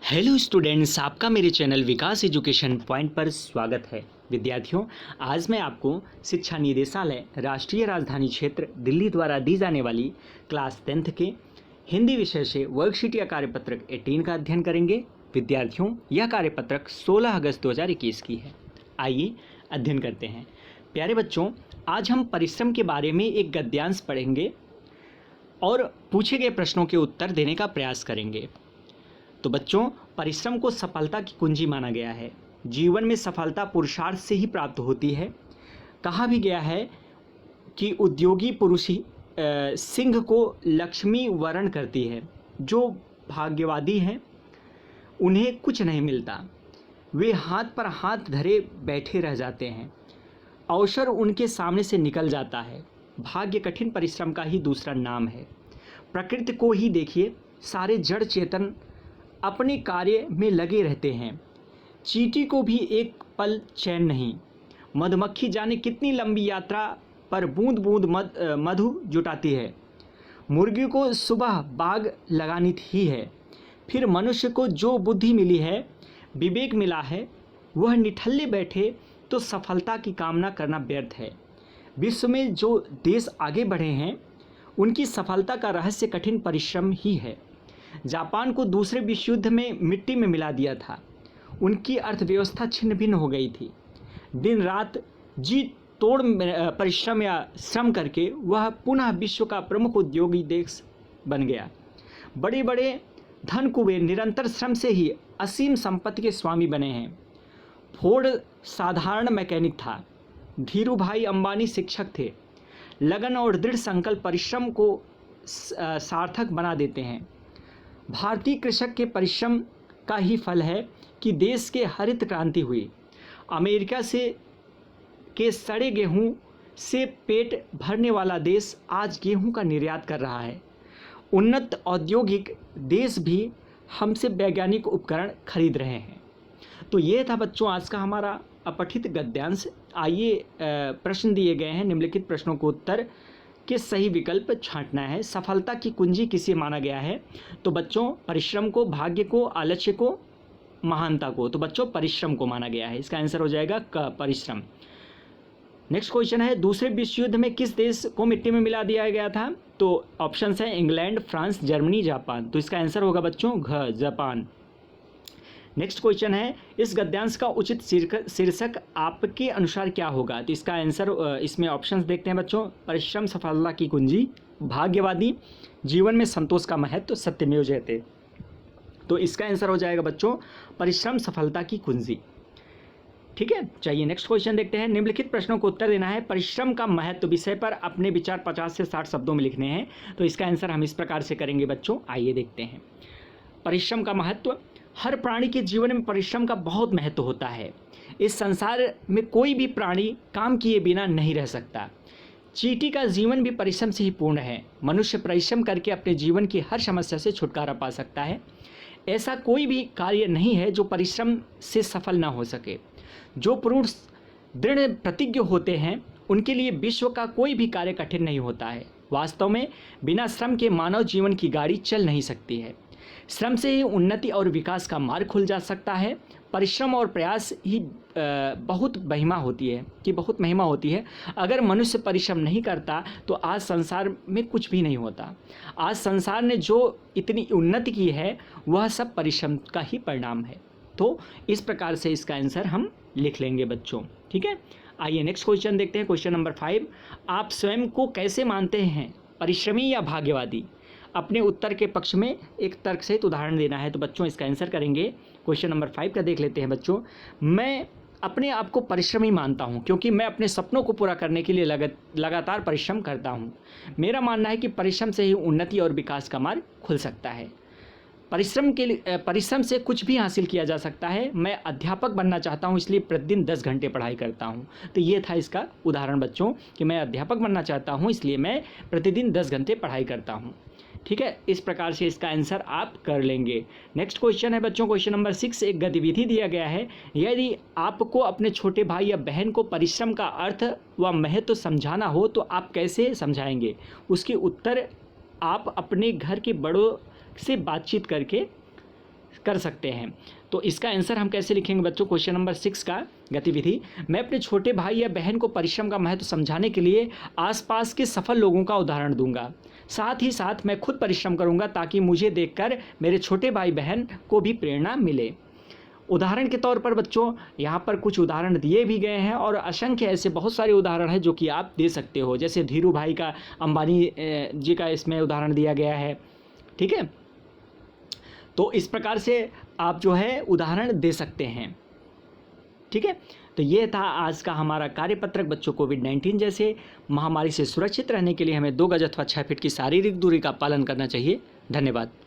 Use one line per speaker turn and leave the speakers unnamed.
Hello students, आपका मेरे channel विकास education point पर स्वागत है। विद्यार्थियों, आज मैं आपको शिक्षा निदेशालय राष्ट्रीय राजधानी क्षेत्र दिल्ली द्वारा दी जाने वाली क्लास 10th के हिंदी विषय से वर्कशीट या कार्यपत्रक 18 का अध्ययन करेंगे। विद्यार्थियों, यह कार्यपत्रक 16 अगस्त 2021 की है। आइए अध्ययन करते हैं। प्यारे बच्चों, आज हम परिश्रम के बारे में एक गद्यांश पढ़ेंगे और पूछे गए प्रश्नों के उत्तर देने का प्रयास करेंगे। तो बच्चों, परिश्रम को सफलता की कुंजी माना गया है। जीवन में सफलता पुरुषार्थ से ही प्राप्त होती है। कहा भी गया है कि उद्योगी पुरुष ही सिंह को लक्ष्मी वरण करती है। जो भाग्यवादी हैं उन्हें कुछ नहीं मिलता, वे हाथ पर हाथ धरे बैठे रह जाते हैं। अवसर उनके सामने से निकल जाता है। भाग्य कठिन परिश्रम का ही दूसरा नाम है। प्रकृति को ही देखिए, सारे जड़ चेतन अपने कार्य में लगे रहते हैं। चींटी को भी एक पल चैन नहीं। मधुमक्खी जाने कितनी लंबी यात्रा पर बूंद बूंद मधु जुटाती है। मुर्गी को सुबह बाग लगानी ही है। फिर मनुष्य को जो बुद्धि मिली है, विवेक मिला है, वह निठल्ले बैठे तो सफलता की कामना करना व्यर्थ है। विश्व में जो देश आगे बढ़े हैं, उनकी सफलता का रहस्य कठिन परिश्रम ही है। जापान को दूसरे विश्व युद्ध में मिट्टी में मिला दिया था। उनकी अर्थव्यवस्था छिन्न भिन्न हो गई थी। दिन रात जी तोड़ परिश्रम या श्रम करके वह पुनः विश्व का प्रमुख उद्योगी देश बन गया। बड़े बड़े धन कुबेर निरंतर श्रम से ही असीम संपत्ति के स्वामी बने हैं। फोर्ड साधारण मैकेनिक था। धीरू भाई अंबानी शिक्षक थे। लगन और दृढ़ संकल्प परिश्रम को सार्थक बना देते हैं। भारतीय कृषक के परिश्रम का ही फल है कि देश के हरित क्रांति हुई। अमेरिका के सड़े गेहूं से पेट भरने वाला देश आज गेहूं का निर्यात कर रहा है। उन्नत औद्योगिक देश भी हमसे वैज्ञानिक उपकरण खरीद रहे हैं। तो ये था बच्चों आज का हमारा अपठित गद्यांश। आइए, प्रश्न दिए गए हैं। निम्नलिखित प्रश्नों को उत्तर के सही विकल्प छांटना है। सफलता की कुंजी किसे माना गया है? तो बच्चों, परिश्रम को, भाग्य को, आलस्य को, महानता को। तो बच्चों, परिश्रम को माना गया है। इसका आंसर हो जाएगा क, परिश्रम। नेक्स्ट क्वेश्चन है, दूसरे विश्व युद्ध में किस देश को मिट्टी में मिला दिया गया था? तो ऑप्शंस हैं इंग्लैंड, फ्रांस, जर्मनी, जापान। तो इसका आंसर होगा बच्चों घ, जापान। नेक्स्ट क्वेश्चन है, इस गद्यांश का उचित शीर्षक आपके अनुसार क्या होगा? तो इसका आंसर, इसमें ऑप्शंस देखते हैं बच्चों। परिश्रम सफलता की कुंजी, भाग्यवादी, जीवन में संतोष का महत्व, सत्यमेव जयते। तो इसका आंसर हो जाएगा बच्चों परिश्रम सफलता की कुंजी। ठीक है, चलिए नेक्स्ट क्वेश्चन देखते हैं। निम्नलिखित प्रश्नों को उत्तर देना है। परिश्रम का महत्व विषय पर अपने विचार 50 से 60 शब्दों में लिखने हैं। तो इसका आंसर हम इस प्रकार से करेंगे बच्चों। आइए देखते हैं। परिश्रम का महत्व। हर प्राणी के जीवन में परिश्रम का बहुत महत्व होता है। इस संसार में कोई भी प्राणी काम किए बिना नहीं रह सकता। चींटी का जीवन भी परिश्रम से ही पूर्ण है। मनुष्य परिश्रम करके अपने जीवन की हर समस्या से छुटकारा पा सकता है। ऐसा कोई भी कार्य नहीं है जो परिश्रम से सफल ना हो सके। जो पुरुष दृढ़ प्रतिज्ञ होते हैं, उनके लिए विश्व का कोई भी कार्य कठिन नहीं होता है। वास्तव में बिना श्रम के मानव जीवन की गाड़ी चल नहीं सकती है। श्रम से ही उन्नति और विकास का मार्ग खुल जा सकता है। परिश्रम और प्रयास ही बहुत महिमा होती है। अगर मनुष्य परिश्रम नहीं करता तो आज संसार में कुछ भी नहीं होता। आज संसार ने जो इतनी उन्नति की है, वह सब परिश्रम का ही परिणाम है। तो इस प्रकार से इसका आंसर हम लिख लेंगे बच्चों। ठीक है, आइए नेक्स्ट क्वेश्चन देखते हैं। क्वेश्चन नंबर 5, आप स्वयं को कैसे मानते हैं, परिश्रमी या भाग्यवादी? अपने उत्तर के पक्ष में एक तर्क सहित उदाहरण देना है। तो बच्चों इसका आंसर करेंगे। क्वेश्चन नंबर 5 का देख लेते हैं बच्चों। मैं अपने आप को परिश्रमी मानता हूं, क्योंकि मैं अपने सपनों को पूरा करने के लिए लगातार परिश्रम करता हूं। मेरा मानना है कि परिश्रम से ही उन्नति और विकास का मार्ग खुल सकता है। परिश्रम से कुछ भी हासिल किया जा सकता है। मैं अध्यापक बनना चाहता हूं, इसलिए प्रतिदिन 10 घंटे पढ़ाई करता हूं। तो ये था इसका उदाहरण बच्चों कि मैं अध्यापक बनना चाहता हूं, इसलिए मैं प्रतिदिन 10 घंटे पढ़ाई करता हूं। ठीक है, इस प्रकार से इसका आंसर आप कर लेंगे। नेक्स्ट क्वेश्चन है बच्चों, क्वेश्चन नंबर 6, एक गतिविधि दिया गया है। यदि आपको अपने छोटे भाई या बहन को परिश्रम का अर्थ व महत्व समझाना हो तो आप कैसे समझाएंगे? उसके उत्तर आप अपने घर के बड़ों से बातचीत करके कर सकते हैं। तो इसका आंसर हम कैसे लिखेंगे बच्चों? क्वेश्चन नंबर 6 का गतिविधि, मैं अपने छोटे भाई या बहन को परिश्रम का महत्व समझाने के लिए आसपास के सफल लोगों का उदाहरण दूंगा। साथ ही साथ मैं खुद परिश्रम करूंगा ताकि मुझे देखकर मेरे छोटे भाई बहन को भी प्रेरणा मिले। उदाहरण के तौर पर बच्चों यहाँ पर कुछ उदाहरण दिए भी गए हैं और असंख्य ऐसे बहुत सारे उदाहरण हैं जो कि आप दे सकते हो। जैसे धीरू भाई का, अंबानी जी का इसमें उदाहरण दिया गया है। ठीक है, तो इस प्रकार से आप जो है उदाहरण दे सकते हैं। ठीक है, तो ये था आज का हमारा कार्यपत्रक बच्चों। कोविड-19 जैसे महामारी से सुरक्षित रहने के लिए हमें 2 गज अथवा 6 फीट की शारीरिक दूरी का पालन करना चाहिए। धन्यवाद।